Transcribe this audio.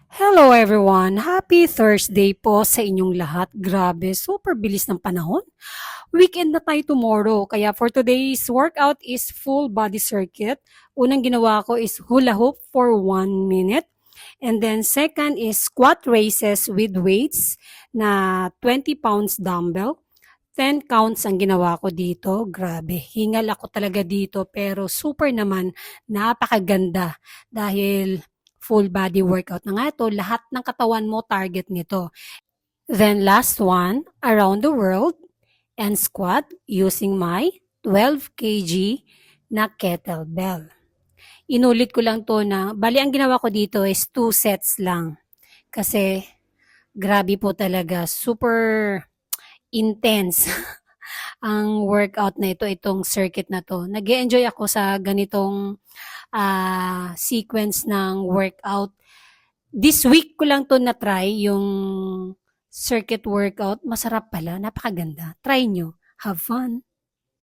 Hello everyone! Happy Thursday po sa inyong lahat. Grabe, super bilis ng panahon. Weekend na tayo tomorrow, kaya for today's workout is full body circuit. Unang ginawa ko is hula hoop for 1 minute. And then second is squat raises with weights na 20 pounds dumbbell. 10 counts ang ginawa ko dito. Grabe, hingal ako talaga dito pero super naman, napakaganda dahil full body workout na nga ito. Lahat ng katawan mo target nito. Then last one, around the world and squat using my 12 kg na kettlebell. Inulit ko lang to na, bali ang ginawa ko dito is 2 sets lang. Kasi grabe po talaga, super intense ang workout na ito, itong circuit na to. Nag-enjoy ako sa ganitong sequence ng workout. This week ko lang to na-try, yung circuit workout. Masarap pala, napakaganda. Try nyo. Have fun!